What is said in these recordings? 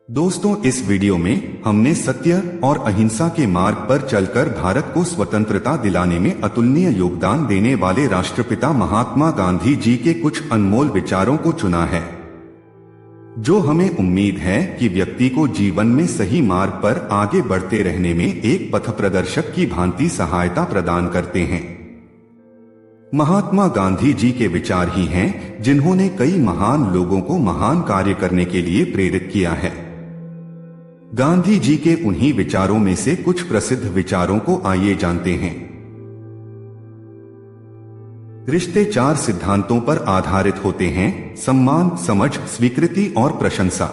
दोस्तों, इस वीडियो में हमने सत्य और अहिंसा के मार्ग पर चलकर भारत को स्वतंत्रता दिलाने में अतुलनीय योगदान देने वाले राष्ट्रपिता महात्मा गांधी जी के कुछ अनमोल विचारों को चुना है, जो हमें उम्मीद है कि व्यक्ति को जीवन में सही मार्ग पर आगे बढ़ते रहने में एक पथप्रदर्शक की भांति सहायता प्रदान करते हैं। महात्मा गांधी जी के विचार ही हैं जिन्होंने कई महान लोगों को महान कार्य करने के लिए प्रेरित किया है। गांधी जी के उन्हीं विचारों में से कुछ प्रसिद्ध विचारों को आइए जानते हैं। रिश्ते 4 सिद्धांतों पर आधारित होते हैं: सम्मान, समझ, स्वीकृति और प्रशंसा।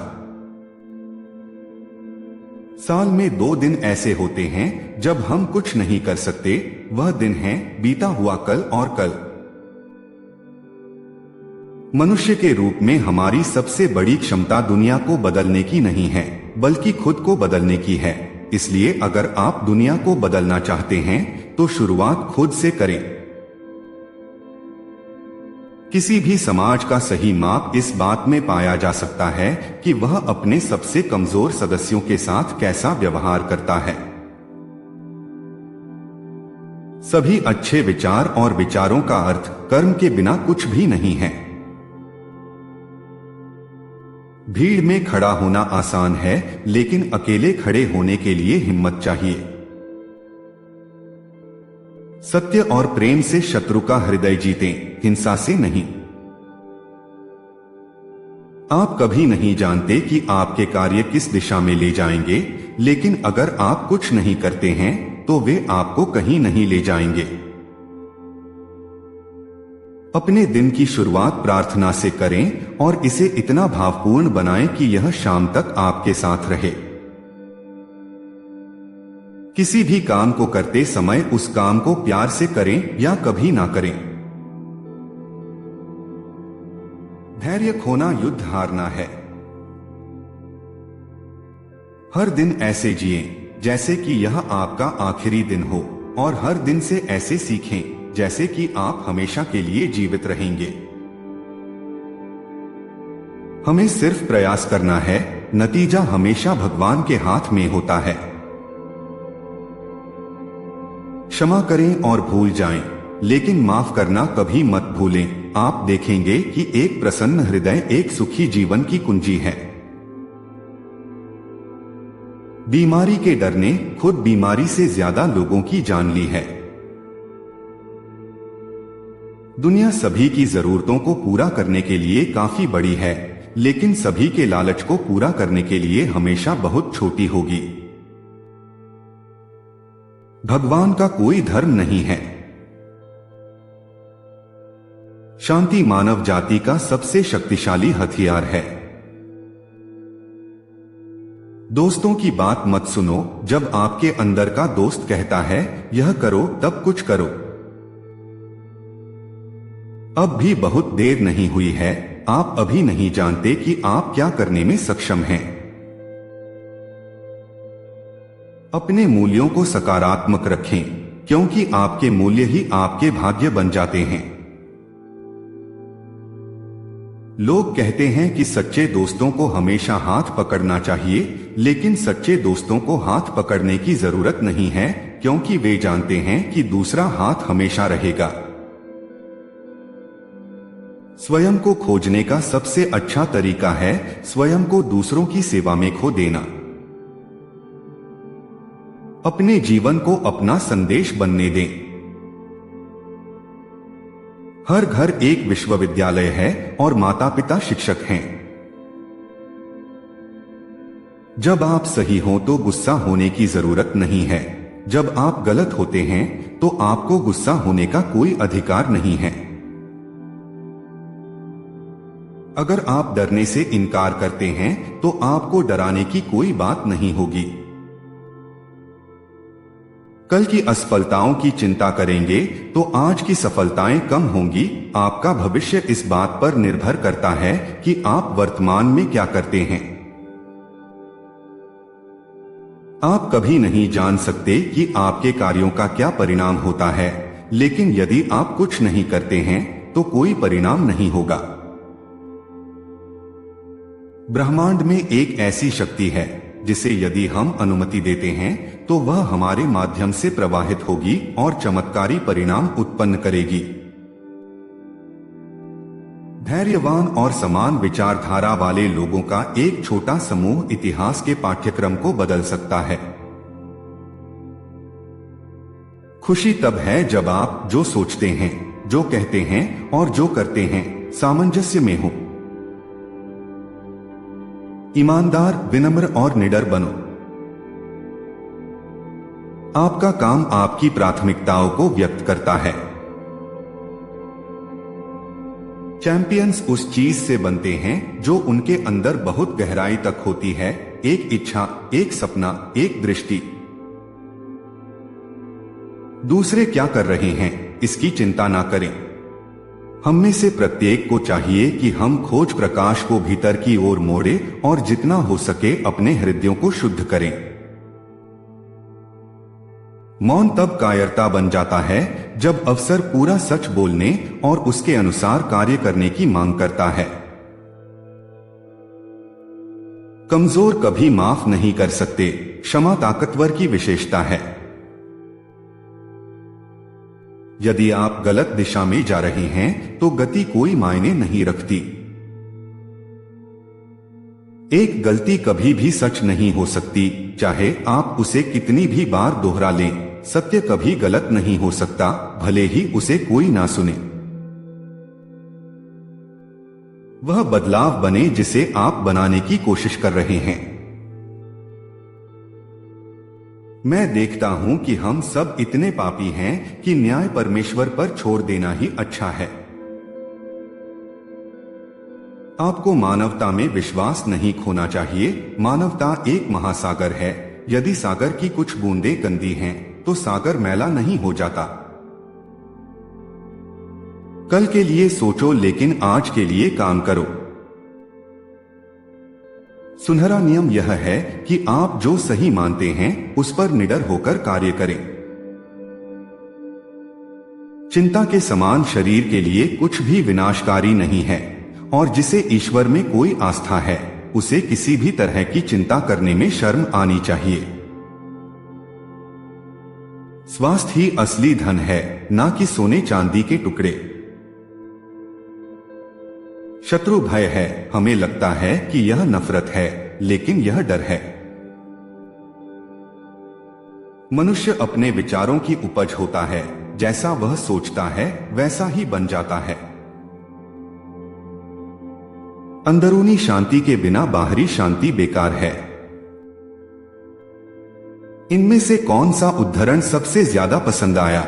साल में 2 दिन ऐसे होते हैं जब हम कुछ नहीं कर सकते। वह दिन है बीता हुआ कल और कल। मनुष्य के रूप में हमारी सबसे बड़ी क्षमता दुनिया को बदलने की नहीं है, बल्कि खुद को बदलने की है। इसलिए अगर आप दुनिया को बदलना चाहते हैं तो शुरुआत खुद से करें। किसी भी समाज का सही माप इस बात में पाया जा सकता है कि वह अपने सबसे कमजोर सदस्यों के साथ कैसा व्यवहार करता है। सभी अच्छे विचार और विचारों का अर्थ कर्म के बिना कुछ भी नहीं है। भीड़ में खड़ा होना आसान है, लेकिन अकेले खड़े होने के लिए हिम्मत चाहिए। सत्य और प्रेम से शत्रु का हृदय जीतें, हिंसा से नहीं। आप कभी नहीं जानते कि आपके कार्य किस दिशा में ले जाएंगे, लेकिन अगर आप कुछ नहीं करते हैं तो वे आपको कहीं नहीं ले जाएंगे। अपने दिन की शुरुआत प्रार्थना से करें और इसे इतना भावपूर्ण बनाएं कि यह शाम तक आपके साथ रहे। किसी भी काम को करते समय उस काम को प्यार से करें या कभी ना करें। धैर्य खोना युद्ध हारना है। हर दिन ऐसे जिएं जैसे कि यह आपका आखिरी दिन हो, और हर दिन से ऐसे सीखें जैसे कि आप हमेशा के लिए जीवित रहेंगे। हमें सिर्फ प्रयास करना है, नतीजा हमेशा भगवान के हाथ में होता है। क्षमा करें और भूल जाएं, लेकिन माफ करना कभी मत भूलें। आप देखेंगे कि एक प्रसन्न हृदय एक सुखी जीवन की कुंजी है। बीमारी के डर ने खुद बीमारी से ज्यादा लोगों की जान ली है। दुनिया सभी की जरूरतों को पूरा करने के लिए काफी बड़ी है, लेकिन सभी के लालच को पूरा करने के लिए हमेशा बहुत छोटी होगी। भगवान का कोई धर्म नहीं है। शांति मानव जाति का सबसे शक्तिशाली हथियार है। दोस्तों की बात मत सुनो। जब आपके अंदर का दोस्त कहता है यह करो, तब कुछ करो। अब भी बहुत देर नहीं हुई है। आप अभी नहीं जानते कि आप क्या करने में सक्षम हैं। अपने मूल्यों को सकारात्मक रखें, क्योंकि आपके मूल्य ही आपके भाग्य बन जाते हैं। लोग कहते हैं कि सच्चे दोस्तों को हमेशा हाथ पकड़ना चाहिए, लेकिन सच्चे दोस्तों को हाथ पकड़ने की जरूरत नहीं है, क्योंकि वे जानते हैं कि दूसरा हाथ हमेशा रहेगा। स्वयं को खोजने का सबसे अच्छा तरीका है स्वयं को दूसरों की सेवा में खो देना। अपने जीवन को अपना संदेश बनने दें। हर घर एक विश्वविद्यालय है और माता पिता शिक्षक हैं। जब आप सही हो तो गुस्सा होने की जरूरत नहीं है। जब आप गलत होते हैं तो आपको गुस्सा होने का कोई अधिकार नहीं है। अगर आप डरने से इनकार करते हैं तो आपको डराने की कोई बात नहीं होगी। कल की असफलताओं की चिंता करेंगे तो आज की सफलताएं कम होंगी। आपका भविष्य इस बात पर निर्भर करता है कि आप वर्तमान में क्या करते हैं। आप कभी नहीं जान सकते कि आपके कार्यों का क्या परिणाम होता है, लेकिन यदि आप कुछ नहीं करते हैं तो कोई परिणाम नहीं होगा। ब्रह्मांड में एक ऐसी शक्ति है जिसे यदि हम अनुमति देते हैं तो वह हमारे माध्यम से प्रवाहित होगी और चमत्कारी परिणाम उत्पन्न करेगी। धैर्यवान और समान विचारधारा वाले लोगों का एक छोटा समूह इतिहास के पाठ्यक्रम को बदल सकता है। खुशी तब है जब आप जो सोचते हैं, जो कहते हैं और जो करते हैं सामंजस्य में हो। ईमानदार, विनम्र और निडर बनो। आपका काम आपकी प्राथमिकताओं को व्यक्त करता है। चैंपियंस उस चीज से बनते हैं जो उनके अंदर बहुत गहराई तक होती है, एक इच्छा, एक सपना, एक दृष्टि। दूसरे क्या कर रहे हैं इसकी चिंता ना करें। हम में से प्रत्येक को चाहिए कि हम खोज प्रकाश को भीतर की ओर मोड़े और जितना हो सके अपने हृदयों को शुद्ध करें। मौन तब कायरता बन जाता है जब अवसर पूरा सच बोलने और उसके अनुसार कार्य करने की मांग करता है। कमजोर कभी माफ नहीं कर सकते, क्षमा ताकतवर की विशेषता है। यदि आप गलत दिशा में जा रहे हैं तो गति कोई मायने नहीं रखती। एक गलती कभी भी सच नहीं हो सकती, चाहे आप उसे कितनी भी बार दोहरा लें। सत्य कभी गलत नहीं हो सकता, भले ही उसे कोई ना सुने। वह बदलाव बने जिसे आप बनाने की कोशिश कर रहे हैं। मैं देखता हूं कि हम सब इतने पापी हैं कि न्याय परमेश्वर पर छोड़ देना ही अच्छा है। आपको मानवता में विश्वास नहीं खोना चाहिए। मानवता एक महासागर है। यदि सागर की कुछ बूंदें गंदी हैं, तो सागर मैला नहीं हो जाता। कल के लिए सोचो लेकिन आज के लिए काम करो। सुनहरा नियम यह है कि आप जो सही मानते हैं उस पर निडर होकर कार्य करें। चिंता के समान शरीर के लिए कुछ भी विनाशकारी नहीं है, और जिसे ईश्वर में कोई आस्था है उसे किसी भी तरह की चिंता करने में शर्म आनी चाहिए। स्वास्थ्य ही असली धन है, ना कि सोने चांदी के टुकड़े। शत्रु भय है। हमें लगता है कि यह नफरत है, लेकिन यह डर है। मनुष्य अपने विचारों की उपज होता है। जैसा वह सोचता है वैसा ही बन जाता है। अंदरूनी शांति के बिना बाहरी शांति बेकार है। इनमें से कौन सा उद्धरण सबसे ज्यादा पसंद आया?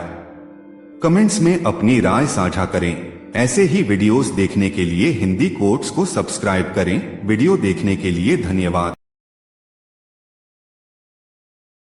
कमेंट्स में अपनी राय साझा करें। ऐसे ही वीडियोस देखने के लिए हिंदी कोट्स को सब्सक्राइब करें। वीडियो देखने के लिए धन्यवाद।